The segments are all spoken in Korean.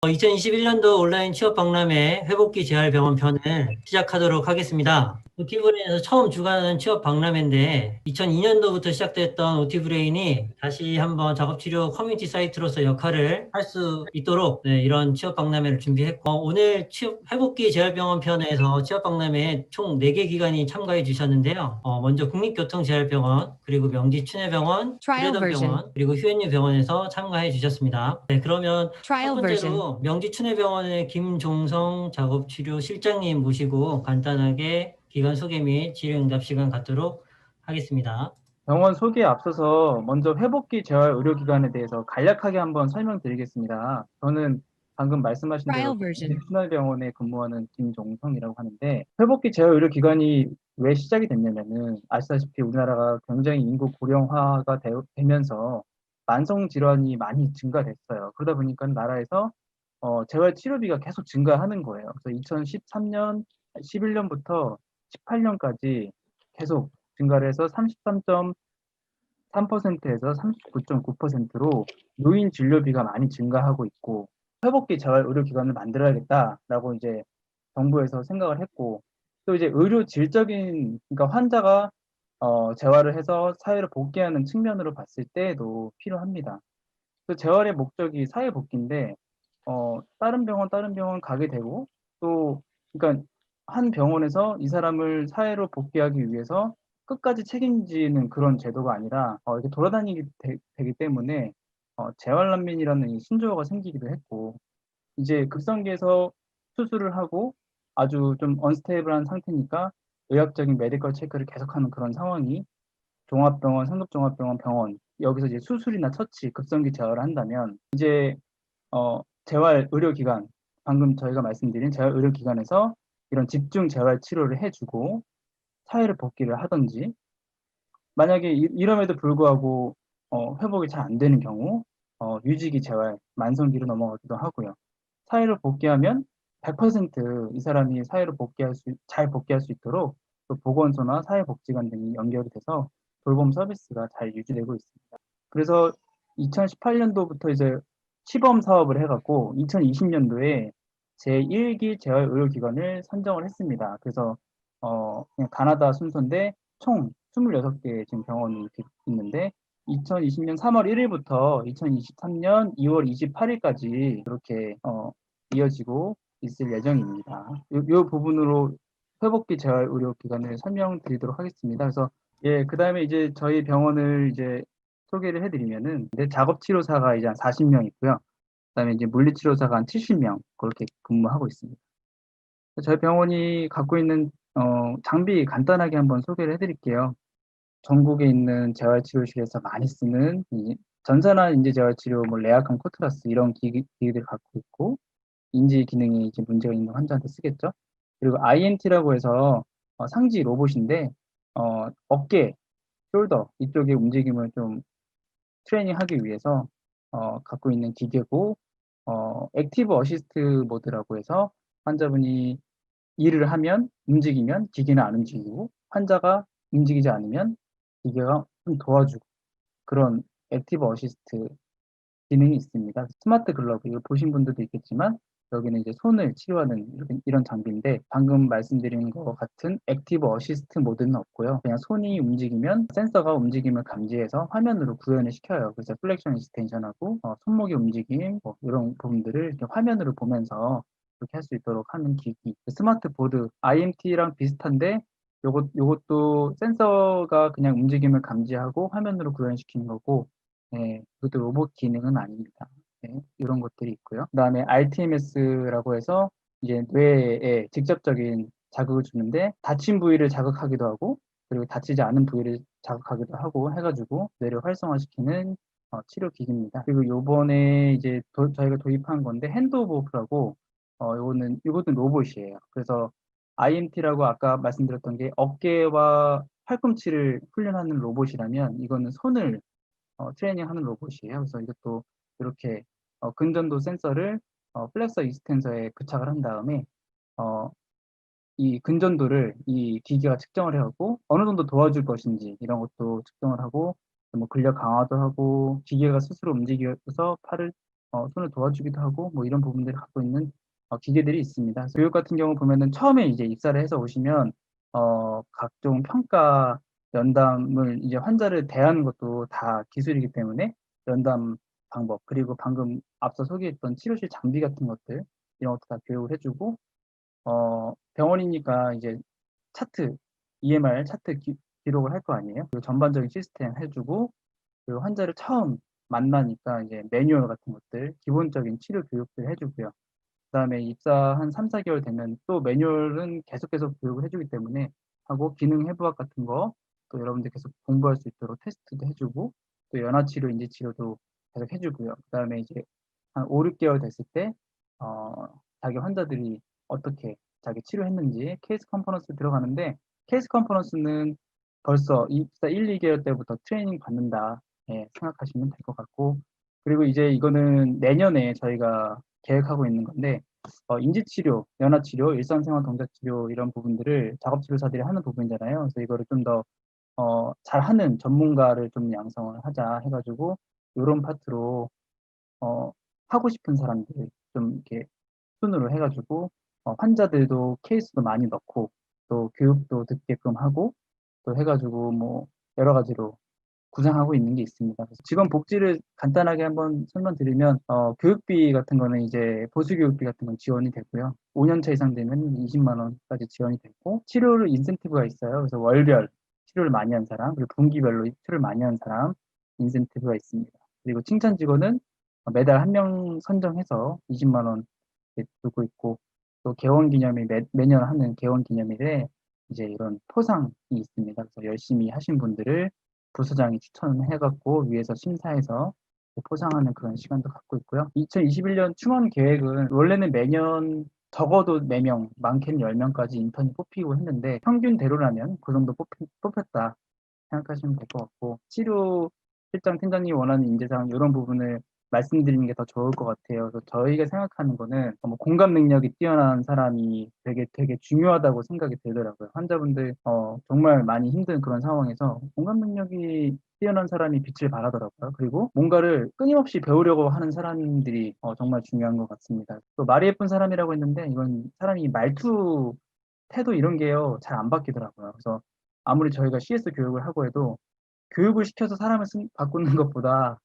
2021년도 온라인 취업 박람회 회복기 재활병원 편을 시작하도록 하겠습니다. 오티브레인에서 처음 주관하는 취업 박람회인데 2002년도부터 시작됐던 오티브레인이 다시 한번 작업치료 커뮤니티 사이트로서 역할을 할 수 있도록 이런 취업 박람회를 준비했고 오늘 취업 회복기 재활병원 편에서 취업 박람회에 총 4개 기관이 참가해 주셨는데요. 먼저 국립교통재활병원, 그리고 명지춘해병원, Trial version. 구례동병원, 그리고 휴엔유병원에서 참가해 주셨습니다. 그러면 첫 Trial version. 번째로 명지춘해병원의 김종성 작업치료 실장님 모시고 간단하게 기관 소개 및 질의응답 시간 갖도록 하겠습니다. 병원 소개에 앞서서 먼저 회복기 재활 의료기관에 대해서 간략하게 한번 설명드리겠습니다. 저는 방금 말씀하신 대로 Trial version. 순환병원에 근무하는 김종성이라고 하는데, 회복기 재활 의료기관이 왜 시작이 됐냐면은 아시다시피 우리나라가 굉장히 인구 고령화가 되면서 만성 질환이 많이 증가됐어요. 그러다 보니까 나라에서 재활 치료비가 계속 증가하는 거예요. 그래서 2013년, 11년부터 18년까지 계속 증가를 해서 33.3%에서 39.9%로 노인 진료비가 많이 증가하고 있고, 회복기 재활 의료기관을 만들어야겠다라고 이제 정부에서 생각을 했고, 또 이제 의료 질적인, 그러니까 환자가 재활을 해서 사회로 복귀하는 측면으로 봤을 때에도 필요합니다. 그 재활의 목적이 사회 복귀인데, 다른 병원 가게 되고, 또 그러니까 한 병원에서 이 사람을 사회로 복귀하기 위해서 끝까지 책임지는 그런 제도가 아니라 이렇게 돌아다니게 되기 때문에 재활난민이라는 이 신조어가 생기기도 했고, 이제 급성기에서 수술을 하고 아주 좀 언스테이블한 상태니까 의학적인 메디컬 체크를 계속하는 그런 상황이 종합병원, 상급종합병원, 병원 여기서 이제 수술이나 처치, 급성기 재활을 한다면 이제 재활 의료기관, 방금 저희가 말씀드린 재활 의료기관에서 이런 집중 재활 치료를 해주고 사회를 복귀를 하든지, 만약에 이럼에도 불구하고 회복이 잘 안 되는 경우 유지기 재활, 만성기로 넘어가기도 하고요. 사회로 복귀하면 100%이 사람이 사회로 잘 복귀할 수 있도록 또 보건소나 사회복지관 등이 연결이 돼서 돌봄 서비스가 잘 유지되고 있습니다. 그래서 2018년도부터 이제 시범 사업을 해갖고 2020년도에 제1기 재활의료기관을 선정을 했습니다. 그래서 그냥 가나다 순서인데 총 26개 지금 병원이 이렇게 있는데 2020년 3월 1일부터 2023년 2월 28일까지 이렇게 이어지고 있을 예정입니다. 요 부분으로 회복기 재활의료기관을 설명드리도록 하겠습니다. 그래서 그 다음에 이제 저희 병원을 이제 소개를 해드리면은 작업치료사가 이제 한 40명 있고요. 그다음에 이제 물리치료사가 한 70명 그렇게 근무하고 있습니다. 저희 병원이 갖고 있는 장비 간단하게 한번 소개를 해드릴게요. 전국에 있는 재활치료실에서 많이 쓰는 이 전산화 인지재활치료, 뭐 레아캄, 코트라스 이런 기기들을 갖고 있고, 인지 기능이 이제 문제가 있는 환자한테 쓰겠죠. 그리고 INT라고 해서 상지 로봇인데 어깨, 숄더 이쪽의 움직임을 좀 트레이닝하기 위해서 갖고 있는 기계고, 액티브 어시스트 모드라고 해서 환자분이 일을 하면 움직이면 기계는 안 움직이고, 환자가 움직이지 않으면 기계가 좀 도와주고, 그런 액티브 어시스트 기능이 있습니다. 스마트 글러브, 이거 보신 분들도 있겠지만 여기는 이제 손을 치료하는 이런 장비인데, 방금 말씀드린 것 같은 액티브 어시스트 모드는 없고요. 그냥 손이 움직이면 센서가 움직임을 감지해서 화면으로 구현을 시켜요. 그래서 플렉션 익스텐션하고 손목의 움직임 이런 부분들을 이렇게 화면으로 보면서 그렇게 할 수 있도록 하는 기기. 스마트 보드, IMT랑 비슷한데 요것도 센서가 그냥 움직임을 감지하고 화면으로 구현시키는 거고, 그것도 로봇 기능은 아닙니다. 이런 것들이 있고요. 그다음에 RTMS라고 해서 이제 뇌에 직접적인 자극을 주는데, 다친 부위를 자극하기도 하고 그리고 다치지 않은 부위를 자극하기도 하고 해가지고 뇌를 활성화시키는 치료 기기입니다. 그리고 요번에 이제 저희가 도입한 건데 핸드오버프라고, 이것은 로봇이에요. 그래서 IMT라고 아까 말씀드렸던 게 어깨와 팔꿈치를 훈련하는 로봇이라면, 이거는 손을 트레이닝하는 로봇이에요. 그래서 이것도 이렇게 근전도 센서를 플렉서 익스텐서에 부착을 한 다음에 이 근전도를 이 기계가 측정을 해갖고 어느 정도 도와줄 것인지 이런 것도 측정을 하고, 뭐 근력 강화도 하고, 기계가 스스로 움직여서 팔을 손을 도와주기도 하고 뭐 이런 부분들을 갖고 있는 기계들이 있습니다. 그래서 교육 같은 경우 보면은 처음에 이제 입사를 해서 오시면 각종 평가 연담을 이제 환자를 대하는 것도 다 기술이기 때문에 연담 방법 그리고 방금 앞서 소개했던 치료실 장비 같은 것들 이런 것도 다 교육을 해주고 병원이니까 이제 차트 EMR 차트 기록을 할 거 아니에요. 그리고 전반적인 시스템 해주고 그리고 환자를 처음 만나니까 이제 매뉴얼 같은 것들 기본적인 치료 교육들 해주고요. 그다음에 입사 한 3-4개월 되면 또 매뉴얼은 계속 교육을 해주기 때문에 하고 기능 해부학 같은 거 또 여러분들 계속 공부할 수 있도록 테스트도 해주고 또 연화치료, 인지치료도 계속 해주고요. 그다음에 이제 한 5-6개월 됐을 때 자기 환자들이 어떻게 자기 치료했는지 케이스 컨퍼런스 들어가는데 케이스 컨퍼런스는 벌써 입사 1-2개월 때부터 트레이닝 받는다 생각하시면 될 것 같고 그리고 이제 이거는 내년에 저희가 계획하고 있는 건데 인지치료, 연화치료, 일상생활 동작치료 이런 부분들을 작업치료사들이 하는 부분이잖아요. 그래서 이거를 좀 더 잘하는 전문가를 좀 양성을 하자 해가지고 이런 파트로 하고 싶은 사람들 좀 이렇게 순으로 해가지고 환자들도 케이스도 많이 넣고 또 교육도 듣게끔 하고 또 해가지고 뭐 여러 가지로 구상하고 있는 게 있습니다. 그래서 직원 복지를 간단하게 한번 설명드리면 교육비 같은 거는 이제 보수 교육비 같은 건 지원이 되고요. 5년차 이상 되면 20만 원까지 지원이 되고 치료를 인센티브가 있어요. 그래서 월별 치료를 많이 한 사람 그리고 분기별로 치료를 많이 한 사람 인센티브가 있습니다. 그리고 칭찬 직원은 매달 한 명 선정해서 20만 원 두고 있고 또 개원 기념일 매년 하는 개원 기념일에 이제 이런 포상이 있습니다. 그래서 열심히 하신 분들을 부서장이 추천해갖고 위에서 심사해서 포상하는 그런 시간도 갖고 있고요. 2021년 충원 계획은 원래는 매년 적어도 4명, 많게는 10명까지 인턴이 뽑히고 했는데 평균대로라면 그 정도 뽑혔다 생각하시면 될 것 같고 치료 실장 팀장님이 원하는 인재상 이런 부분을 말씀드리는 게 더 좋을 것 같아요. 그래서 저희가 생각하는 거는 뭐 공감 능력이 뛰어난 사람이 되게 중요하다고 생각이 들더라고요. 환자분들 정말 많이 힘든 그런 상황에서 공감 능력이 뛰어난 사람이 빛을 발하더라고요. 그리고 뭔가를 끊임없이 배우려고 하는 사람들이 정말 중요한 것 같습니다. 또 말이 예쁜 사람이라고 했는데 이건 사람이 말투, 태도 이런 게요 잘 안 바뀌더라고요. 그래서 아무리 저희가 CS 교육을 하고 해도 교육을 시켜서 사람을 바꾸는 것보다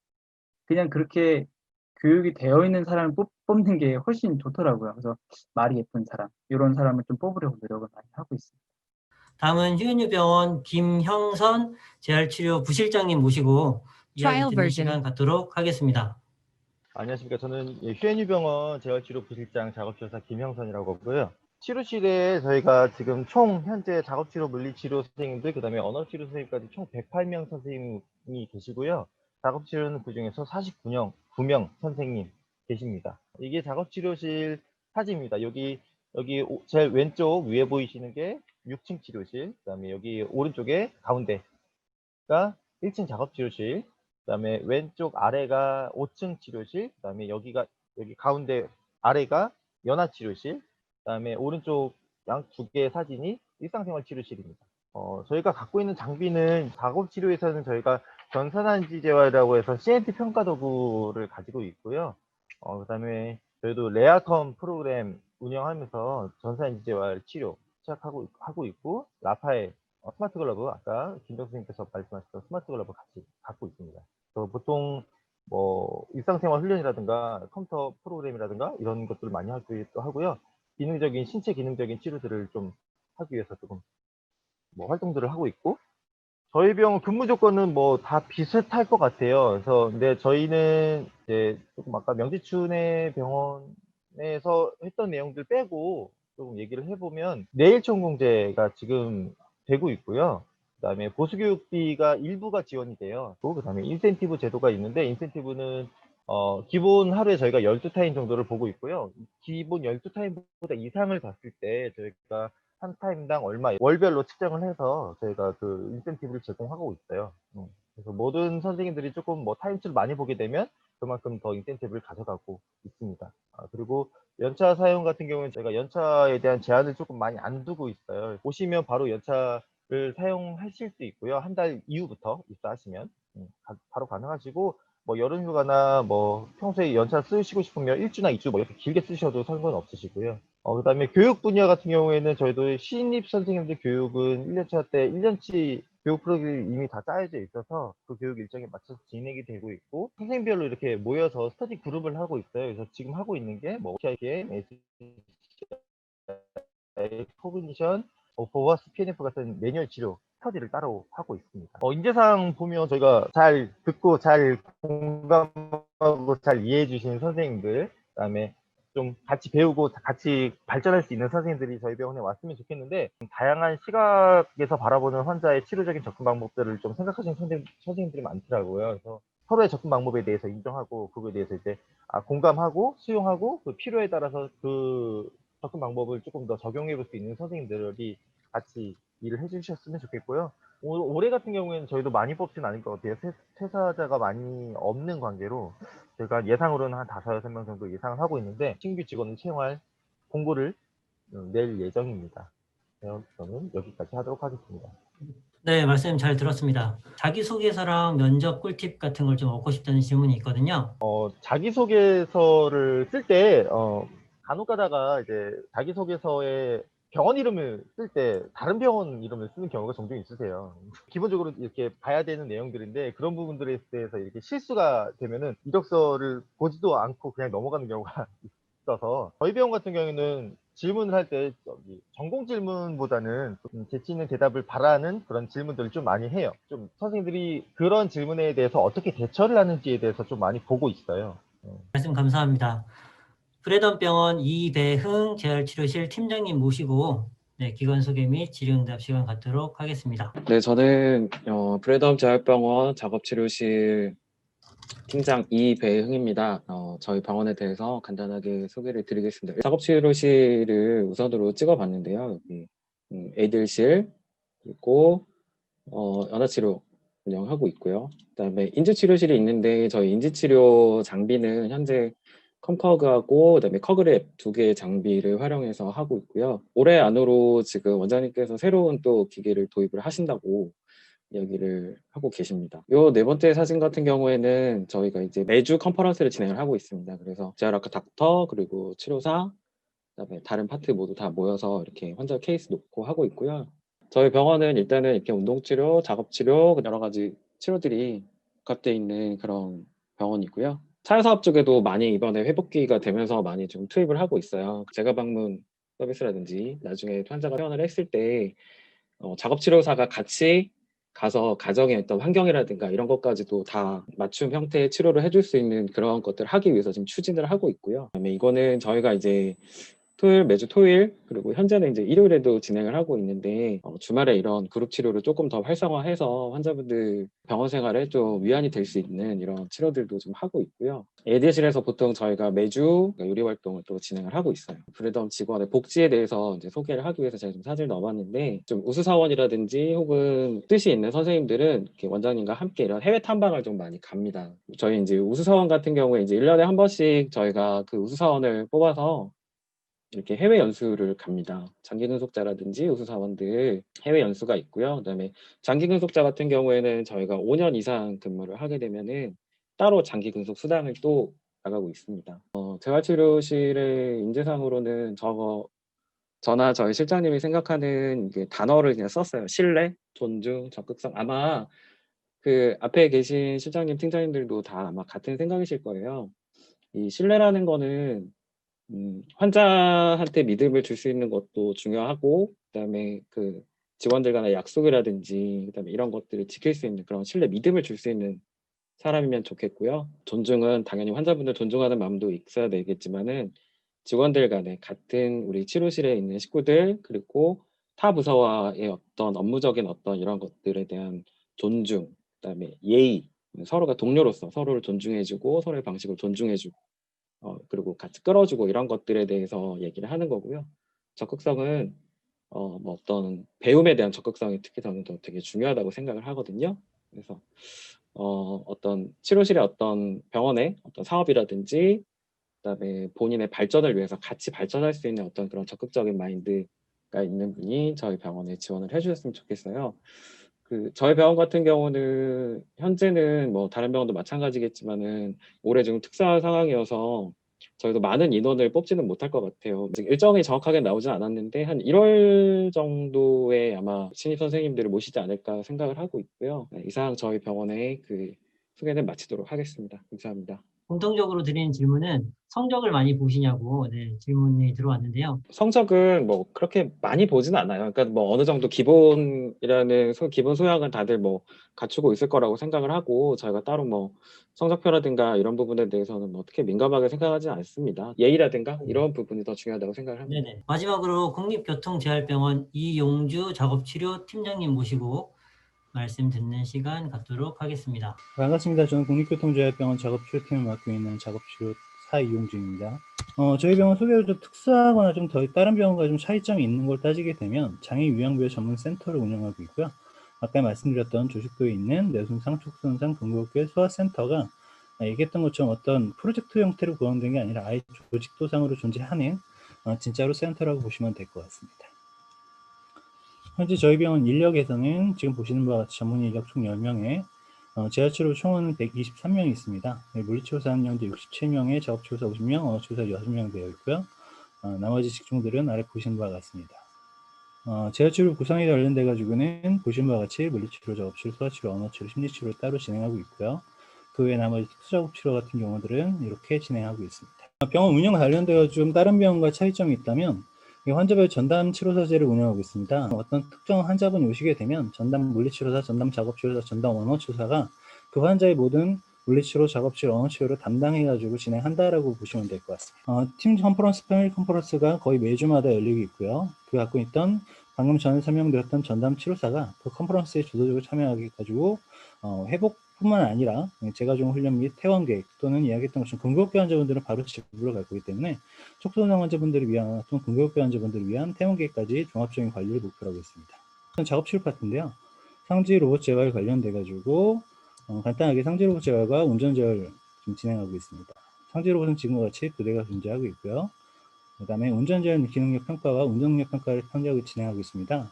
그냥 그렇게 교육이 되어 있는 사람을 뽑는 게 훨씬 좋더라고요. 그래서 말이 예쁜 사람, 이런 사람을 좀 뽑으려고 노력을 많이 하고 있습니다. 다음은 휴현유병원 김형선 재활치료 부실장님 모시고 이야기 Trial 듣는 version. 시간 갖도록 하겠습니다. 안녕하십니까. 저는 휴현유병원 재활치료 부실장 작업치료사 김형선이라고 하고요. 치료실에 저희가 지금 총 현재 작업치료 물리치료 선생님들, 그 다음에 언어치료 선생님까지 총 108명 선생님이 계시고요. 작업치료는 그 중에서 49명 선생님 계십니다. 이게 작업치료실 사진입니다. 여기 제일 왼쪽 위에 보이시는 게 6층 치료실, 그 다음에 여기 오른쪽에 가운데가 1층 작업치료실, 그다음에 왼쪽 아래가 5층 치료실, 그다음에 여기 가운데 아래가 연화치료실, 그다음에 오른쪽 양 두 개의 사진이 일상생활 치료실입니다. 저희가 갖고 있는 장비는 작업치료에서는 저희가 전산안지 재활이라고 해서 CNT 평가 도구를 가지고 있고요. 그다음에 저희도 레아컴 프로그램 운영하면서 전산안지 재활 치료 시작하고 있고 라파엘 스마트 글러브, 아까 김정 선생님께서 말씀하셨던 스마트 글러브 같이 갖고 있습니다. 그래서 보통 뭐 일상생활 훈련이라든가 컴퓨터 프로그램이라든가 이런 것들을 많이 하기도 하고요. 신체 기능적인 치료들을 좀 하기 위해서 조금 뭐 활동들을 하고 있고, 저희 병원 근무 조건은 뭐 다 비슷할 것 같아요. 그래서 근데 저희는 이제 조금 아까 명지춘의 병원에서 했던 내용들 빼고 조금 얘기를 해보면 내일천공제가 지금 되고 있고요. 그다음에 보수교육비가 일부가 지원이 돼요. 그다음에 인센티브 제도가 있는데 인센티브는 기본 하루에 저희가 12타임 정도를 보고 있고요. 기본 12타임보다 이상을 봤을 때 저희가 한 타임당 얼마 월별로 측정을 해서 저희가 그 인센티브를 제공하고 있어요. 그래서 모든 선생님들이 조금 뭐 타임수를 많이 보게 되면 그만큼 더 인센티브를 가져가고 있습니다. 그리고 연차 사용 같은 경우는 저희가 연차에 대한 제한을 조금 많이 안 두고 있어요. 오시면 바로 연차를 사용하실 수 있고요. 한 달 이후부터 입사하시면 바로 가능하시고, 뭐 여름휴가나 뭐 평소에 연차 쓰시고 싶으면 1주나 2주 뭐 이렇게 길게 쓰셔도 상관없으시고요. 그다음에 교육 분야 같은 경우에는 저희도 신입 선생님들 교육은 1년차 때 1년치 교육 프로그램이 이미 다 짜여져 있어서 그 교육 일정에 맞춰서 진행이 되고 있고 선생님별로 이렇게 모여서 스터디 그룹을 하고 있어요. 그래서 지금 하고 있는 게 뭐 OTI계, 코그니션, 보버스, PNF 같은 매뉴얼 치료 스터디를 따로 하고 있습니다. 인재상 보면 저희가 잘 듣고 잘 공감하고 잘 이해해 주시는 선생님들, 그다음에 좀 같이 배우고 같이 발전할 수 있는 선생님들이 저희 병원에 왔으면 좋겠는데 다양한 시각에서 바라보는 환자의 치료적인 접근 방법들을 좀 생각하시는 선생님들이 많더라고요. 그래서 서로의 접근 방법에 대해서 인정하고 그거에 대해서 이제 공감하고 수용하고 그 필요에 따라서 그 접근 방법을 조금 더 적용해 볼 수 있는 선생님들이 같이 일을 해주셨으면 좋겠고요. 올해 같은 경우에는 저희도 많이 뽑진 않을 것 같아요. 퇴사자가 많이 없는 관계로 제가 예상으로는 한 5-6명 정도 예상을 하고 있는데 신규 직원을 채용할 공고를 낼 예정입니다. 저는 여기까지 하도록 하겠습니다. 네, 말씀 잘 들었습니다. 자기소개서랑 면접 꿀팁 같은 걸 좀 얻고 싶다는 질문이 있거든요. 자기소개서를 쓸 때, 간혹 가다가 이제 자기소개서에 병원 이름을 쓸 때 다른 병원 이름을 쓰는 경우가 종종 있으세요. 기본적으로 이렇게 봐야 되는 내용들인데 그런 부분들에 대해서 이렇게 실수가 되면은 이력서를 보지도 않고 그냥 넘어가는 경우가 있어서 저희 병원 같은 경우에는 질문을 할 때 전공 질문보다는 좀 재치 있는 대답을 바라는 그런 질문들을 좀 많이 해요. 좀 선생님들이 그런 질문에 대해서 어떻게 대처를 하는지에 대해서 좀 많이 보고 있어요. 말씀 감사합니다. 브레던병원 이배흥 재활치료실 팀장님 모시고 네, 기관 소개 및 질의응답 시간 갖도록 하겠습니다. 네, 저는 브레덤 재활병원 작업치료실 팀장 이배흥입니다. 저희 병원에 대해서 간단하게 소개를 드리겠습니다. 작업치료실을 우선으로 찍어봤는데요. 여기 애들실 그리고 연화치료 운영하고 있고요. 그다음에 인지치료실이 있는데 저희 인지치료 장비는 현재 컴커그하고 그다음에 커그랩 2개의 장비를 활용해서 하고 있고요. 올해 안으로 지금 원장님께서 새로운 또 기계를 도입을 하신다고 이야기를 하고 계십니다. 요 네 번째 사진 같은 경우에는 저희가 이제 매주 컨퍼런스를 진행을 하고 있습니다. 그래서 재활학과 닥터 그리고 치료사 그다음에 다른 파트 모두 다 모여서 이렇게 환자 케이스 놓고 하고 있고요. 저희 병원은 일단은 이렇게 운동치료, 작업치료 여러 가지 치료들이 복합되어 있는 그런 병원이고요. 사회사업 쪽에도 많이 이번에 회복기가 되면서 많이 좀 투입을 하고 있어요. 제가 방문 서비스라든지 나중에 환자가 퇴원을 했을 때 작업치료사가 같이 가서 가정의 어떤 환경이라든가 이런 것까지도 다 맞춤 형태의 치료를 해줄 수 있는 그런 것들을 하기 위해서 지금 추진을 하고 있고요. 그다음에 이거는 저희가 이제 매주 토요일 그리고 현재는 이제 일요일에도 진행을 하고 있는데 주말에 이런 그룹 치료를 조금 더 활성화해서 환자분들 병원 생활에 좀 위안이 될 수 있는 이런 치료들도 좀 하고 있고요. 에디실에서 보통 저희가 매주 요리 활동을 또 진행을 하고 있어요. 브레덤 직원의 복지에 대해서 이제 소개를 하기 위해서 제가 좀 사진을 넣어봤는데 좀 우수사원이라든지 혹은 뜻이 있는 선생님들은 이렇게 원장님과 함께 이런 해외 탐방을 좀 많이 갑니다. 저희 이제 우수사원 같은 경우에 이제 1년에 한 번씩 저희가 그 우수사원을 뽑아서 이렇게 해외 연수를 갑니다. 장기 근속자라든지 우수사원들 해외 연수가 있고요. 그다음에 장기 근속자 같은 경우에는 저희가 5년 이상 근무를 하게 되면은 따로 장기 근속 수당을 또 나가고 있습니다. 재활치료실의 인재상으로는 저나 저희 실장님이 생각하는 이게 단어를 그냥 썼어요. 신뢰, 존중, 적극성. 아마 그 앞에 계신 실장님, 팀장님들도 다 아마 같은 생각이실 거예요. 이 신뢰라는 거는 환자한테 믿음을 줄 수 있는 것도 중요하고 그다음에 그 직원들 간의 약속이라든지 그다음에 이런 것들을 지킬 수 있는 그런 신뢰, 믿음을 줄 수 있는 사람이면 좋겠고요. 존중은 당연히 환자분들 존중하는 마음도 있어야 되겠지만은 직원들 간에 같은 우리 치료실에 있는 식구들 그리고 타 부서와의 어떤 업무적인 어떤 이런 것들에 대한 존중, 그다음에 예의, 서로가 동료로서 서로를 존중해주고 서로의 방식을 존중해주고 그리고 같이 끌어주고 이런 것들에 대해서 얘기를 하는 거고요. 적극성은 뭐 어떤 배움에 대한 적극성이 특히 저는 더 되게 중요하다고 생각을 하거든요. 그래서 어떤 치료실의 어떤 병원의 어떤 사업이라든지 그다음에 본인의 발전을 위해서 같이 발전할 수 있는 어떤 그런 적극적인 마인드가 있는 분이 저희 병원에 지원을 해주셨으면 좋겠어요. 저희 병원 같은 경우는 현재는 뭐 다른 병원도 마찬가지겠지만은 올해 좀 특수한 상황이어서 저희도 많은 인원을 뽑지는 못할 것 같아요. 아직 일정이 정확하게 나오진 않았는데 한 1월 정도에 아마 신입 선생님들을 모시지 않을까 생각을 하고 있고요. 네, 이상 저희 병원의 소개는 마치도록 하겠습니다. 감사합니다. 공통적으로 드리는 질문은 성적을 많이 보시냐고 질문이 들어왔는데요. 성적은 뭐 그렇게 많이 보지는 않아요. 그러니까 뭐 어느 정도 기본이라는 기본 소양은 다들 뭐 갖추고 있을 거라고 생각을 하고 저희가 따로 뭐 성적표라든가 이런 부분에 대해서는 뭐 어떻게 민감하게 생각하지 않습니다. 예의라든가 이런 부분이 더 중요하다고 생각을 합니다. 네네. 마지막으로 국립교통재활병원 이용주 작업치료 팀장님 모시고 말씀 듣는 시간 갖도록 하겠습니다. 반갑습니다. 저는 국립교통재활병원 작업치료팀을 맡고 있는 작업치료사 이용준입니다. 저희 병원 소개로 좀 특수하거나 좀 다른 병원과 좀 차이점이 있는 걸 따지게 되면 장애 유형별 전문 센터를 운영하고 있고요. 아까 말씀드렸던 조직도에 있는 내순 상촉손상 근골격 소아센터가 얘기했던 것처럼 어떤 프로젝트 형태로 구성된 게 아니라 아예 조직도상으로 존재하는 진짜로 센터라고 보시면 될 것 같습니다. 현재 저희 병원 인력에서는 지금 보시는 바와 같이 전문 인력 총 10명에 재활치료 총은 123명이 있습니다. 물리치료사는 현재 67명에 작업치료사 50명, 언어치료사 6명 되어 있고요. 나머지 직종들은 아래 보시는 바와 같습니다. 재활치료 구성에 관련돼 가지고는 보시는 바와 같이 물리치료, 작업치료, 소아치료, 언어치료, 심리치료를 따로 진행하고 있고요. 그 외 나머지 특수작업치료 같은 경우들은 이렇게 진행하고 있습니다. 병원 운영 관련돼 가지고 좀 다른 병원과 차이점이 있다면 환자별 전담 치료사제를 운영하고 있습니다. 어떤 특정 환자분이 오시게 되면 전담 물리치료사, 전담 작업치료사, 전담 언어치료사가 그 환자의 모든 물리치료, 작업치료, 언어치료를 담당해가지고 진행한다라고 보시면 될 것 같습니다. 팀 컨퍼런스, 패밀리 컨퍼런스가 거의 매주마다 열리고 있고요. 그 갖고 있던 방금 전에 설명드렸던 전담 치료사가 그 컨퍼런스에 주도적으로 참여해가지고 회복뿐만 아니라 재가중 훈련 및 퇴원 계획 또는 이야기했던 것처럼 근골격 환자분들은 바로 집으로 갈 거기 때문에 척수손상 환자분들을 위한 또는 근골격 환자분들을 위한 퇴원 계획까지 종합적인 관리를 목표로 하고 있습니다. 작업치료 파트인데요. 상지 로봇 재활 관련돼 가지고 간단하게 상지 로봇 재활과 운전 재활 좀 진행하고 있습니다. 상지 로봇은 지금과 같이 2대가 존재하고 있고요. 그 다음에 운전 재활 기능력 평가와 운전 능력 평가를 평가하고 진행하고 있습니다.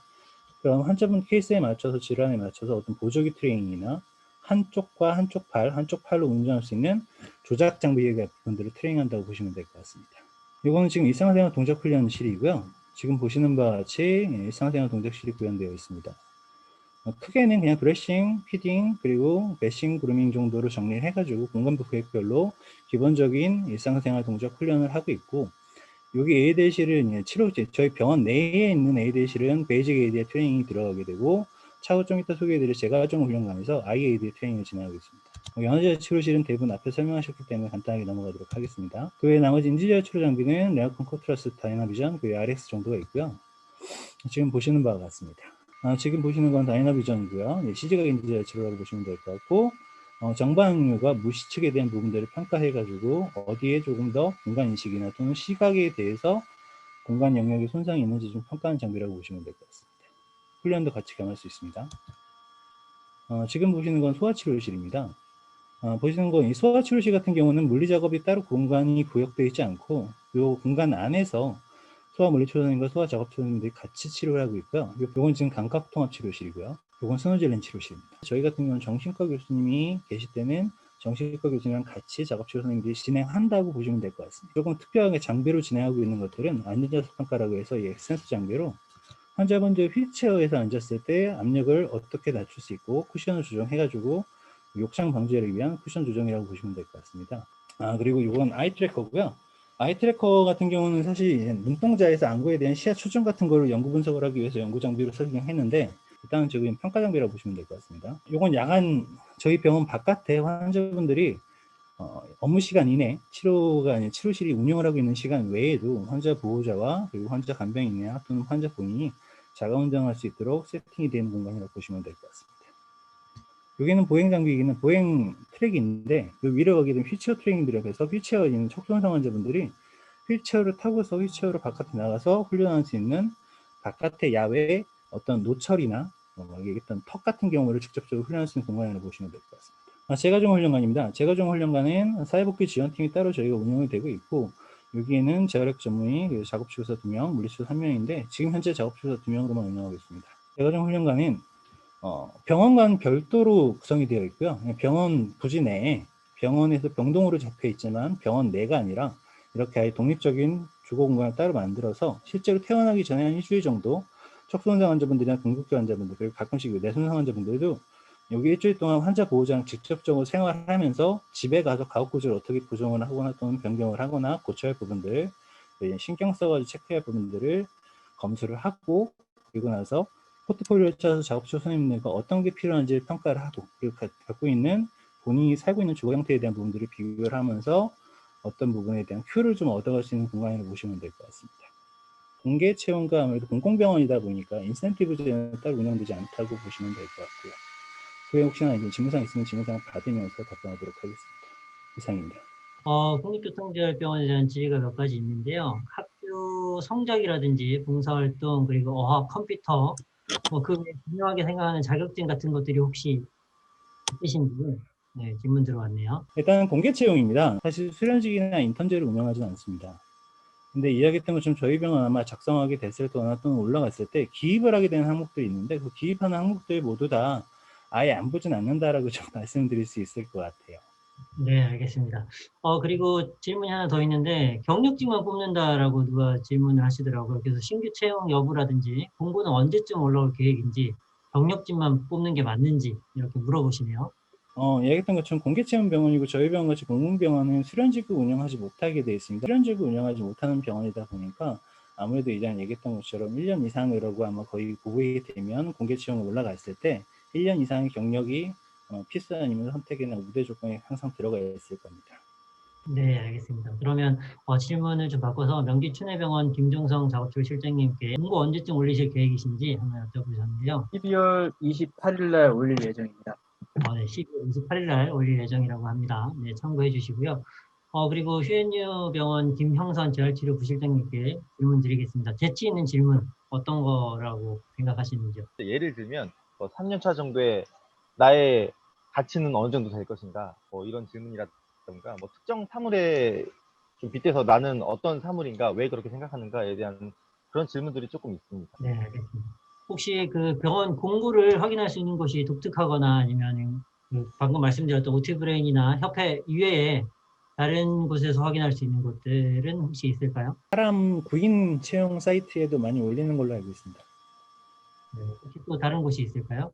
그럼 환자분 케이스에 맞춰서 질환에 맞춰서 어떤 보조기 트레이닝이나 한쪽과 한쪽 팔로 운전할 수 있는 조작 장비의 부분들을 트레이닝한다고 보시면 될 것 같습니다. 이거는 지금 일상생활 동작 훈련실이고요. 지금 보시는 바와 같이 일상생활 동작실이 구현되어 있습니다. 크게는 그냥 브래싱, 피딩, 그리고 배싱, 그루밍 정도로 정리를 해가지고 공간부 계획별로 기본적인 일상생활 동작 훈련을 하고 있고, 여기 ADL실은 저희 병원 내에 있는 ADL실은 베이직 ADL 트레이닝이 들어가게 되고, 차후 좀 이따 소개해드릴 재가중 훈련관에서 IADL 트레이닝을 진행하고 있습니다. 영양제 치료실은 대부분 앞에 설명하셨기 때문에 간단하게 넘어가도록 하겠습니다. 그 외에 나머지 인지재활 치료 장비는 레어컨 코트라스 다이나비전, 그 외에 RX 정도가 있고요. 지금 보시는 바와 같습니다. 지금 보시는 건 다이나비전이고요. CG각 인지재활 치료라고 보시면 될 것 같고, 정방류가 무시측에 대한 부분들을 평가해가지고 어디에 조금 더 공간인식이나 또는 시각에 대해서 공간 영역에 손상이 있는지 좀 평가하는 장비라고 보시면 될 것 같습니다. 훈련도 같이 겸할 수 있습니다. 지금 보시는 건 소아치료실입니다. 보시는 건 이 소아치료실 같은 경우는 물리작업이 따로 공간이 구역되어 있지 않고 이 공간 안에서 소아물리치료사님과 소아작업치료사님들이 같이 치료를 하고 있고요. 이건 지금 감각통합치료실이고요. 이건 스노젤렌 치료실입니다. 저희 같은 경우는 정신과 교수님이 계실 때는 정신과 교수님이랑 같이 작업치료사님들이 진행한다고 보시면 될 것 같습니다. 조금 특별하게 장비로 진행하고 있는 것들은 안전자세 평가라고 해서 이 엑센스 장비로 환자분들 휠체어에서 앉았을 때 압력을 어떻게 낮출 수 있고 쿠션을 조정해가지고 욕창 방지를 위한 쿠션 조정이라고 보시면 될 것 같습니다. 그리고 이건 아이 트래커고요. 아이 트래커 같은 경우는 사실 눈동자에서 안구에 대한 시야 초점 같은 거를 연구 분석을 하기 위해서 연구 장비로 설계했는데 일단은 지금 평가 장비라고 보시면 될 것 같습니다. 이건 야간 저희 병원 바깥에 환자분들이 업무 시간 이내 치료가 아닌 치료실이 운영을 하고 있는 시간 외에도 환자 보호자와 그리고 환자 간병인이나 또는 환자 본인이 자가 운전할 수 있도록 세팅이 되는 공간이라고 보시면 될 것 같습니다. 여기는 보행 장비이기는 보행 트랙인데 이 위로 가게 되면 휠체어 트레이닝이라고 해서 휠체어에 있는 척수손상 환자분들이 휠체어를 타고서 휠체어로 바깥에 나가서 훈련할 수 있는 바깥의 야외 어떤 노철이나 어떤 턱 같은 경우를 직접적으로 훈련할 수 있는 공간이라고 보시면 될 것 같습니다. 재가중 훈련관입니다. 재가중 훈련관은 사회복귀 지원팀이 따로 저희가 운영이 되고 있고 여기에는 재활학 전문의, 작업치료사 2명, 물리치료사 1명인데 지금 현재 작업치료사 2명으로만 운영하고 있습니다. 재가중 훈련관은 병원과는 별도로 구성이 되어 있고요. 병원 부지 내에 병원에서 병동으로 잡혀 있지만 병원 내가 아니라 이렇게 아예 독립적인 주거 공간을 따로 만들어서 실제로 퇴원하기 전에 한 일주일 정도 척수손상 환자분들이나 궁극기 환자분들, 그리고 가끔씩 뇌손상 환자분들도 여기 일주일 동안 환자 보호자랑 직접적으로 생활하면서 집에 가서 가옥구조를 어떻게 구성을 하거나 또는 변경을 하거나 고쳐야 할 부분들, 신경 써가지고 체크해야 할 부분들을 검수를 하고, 그리고 나서 포트폴리오를 짜서 작업실 선생님들과 어떤 게 필요한지 평가를 하고, 그리고 갖고 있는 본인이 살고 있는 주거 형태에 대한 부분들을 비교를 하면서 어떤 부분에 대한 큐를 좀 얻어갈 수 있는 공간이라고 보시면 될 것 같습니다. 공개 채용과 아무래도 공공병원이다 보니까 인센티브제는 따로 운영되지 않다고 보시면 될 것 같고요. 그에 혹시나 이제 질문사항 있으면 질문사항 받으면서 답변하도록 하겠습니다. 이상입니다. 국립교통재활병원에 대한 질의가 몇 가지 있는데요. 학교 성적이라든지 봉사활동, 그리고 어학, 컴퓨터, 그 외에 중요하게 생각하는 자격증 같은 것들이 혹시 있으신지 질문 들어왔네요. 일단 공개 채용입니다. 사실 수련직이나 인턴제를 운영하지는 않습니다. 근데 이야기했던 것처럼 저희 병원 아마 작성하게 됐을 때나 또는 올라갔을 때 기입을 하게 되는 항목들이 있는데, 그 기입하는 항목들이 모두 다 아예 안 보진 않는다라고 좀 말씀드릴 수 있을 것 같아요. 네, 알겠습니다. 그리고 질문이 하나 더 있는데, 경력직만 뽑는다라고 누가 질문을 하시더라고요. 그래서 신규 채용 여부라든지 공고는 언제쯤 올라올 계획인지, 경력직만 뽑는 게 맞는지 이렇게 물어보시네요. 얘기했던 것처럼 공개 채용 병원이고 저희 병원 같이 공공병원은 수련직을 운영하지 못하게 되어 있습니다. 수련직을 운영하지 못하는 병원이다 보니까 아무래도 이전 얘기했던 것처럼 1년 이상이라고 아마 거의 보고이 되면 공개 채용에 올라갔을 때 1년 이상의 경력이 필수 아니면 선택이나 우대 조건에 항상 들어가 있을 겁니다. 네, 알겠습니다. 그러면 질문을 좀 바꿔서 명지춘해병원 김종성 작업실 실장님께 공고 언제쯤 올리실 계획이신지 한번 여쭤보셨는데요. 12월 28일 날 올릴 예정입니다. 네, 12월 28일 날 올릴 예정이라고 합니다. 네, 참고해 주시고요. 그리고 휴엔유 병원 김형선 재활치료 부실장님께 질문 드리겠습니다. 재치 있는 질문 어떤 거라고 생각하시는지요? 예를 들면 3년차 정도에 나의 가치는 어느 정도 될 것인가, 이런 질문이라든가 특정 사물에 좀 빗대서 나는 어떤 사물인가, 왜 그렇게 생각하는가에 대한 그런 질문들이 조금 있습니다. 네, 알겠습니다. 혹시 그 병원 공고를 확인할 수 있는 곳이 독특하거나 아니면 방금 말씀드렸던 오티브레인이나 협회 이외에 다른 곳에서 확인할 수 있는 곳들은 혹시 있을까요? 사람 구인 채용 사이트에도 많이 올리는 걸로 알고 있습니다. 네, 혹시 또 다른 곳이 있을까요?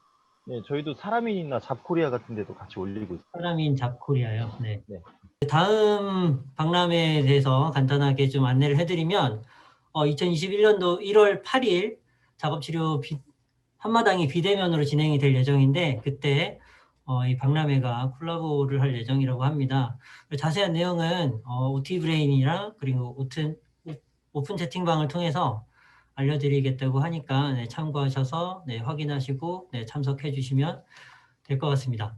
네, 저희도 사람인이나 잡코리아 같은 데도 같이 올리고 있습니다. 사람인 잡코리아요. 네. 네. 다음 박람회에 대해서 간단하게 좀 안내를 해드리면 2021년도 1월 8일 작업치료 한마당이 비대면으로 진행이 될 예정인데 그때 이 박람회가 콜라보를 할 예정이라고 합니다. 자세한 내용은 오티브레인이랑 그리고 오픈 채팅방을 통해서 알려드리겠다고 하니까 참고하셔서 확인하시고 참석해 주시면 될 것 같습니다.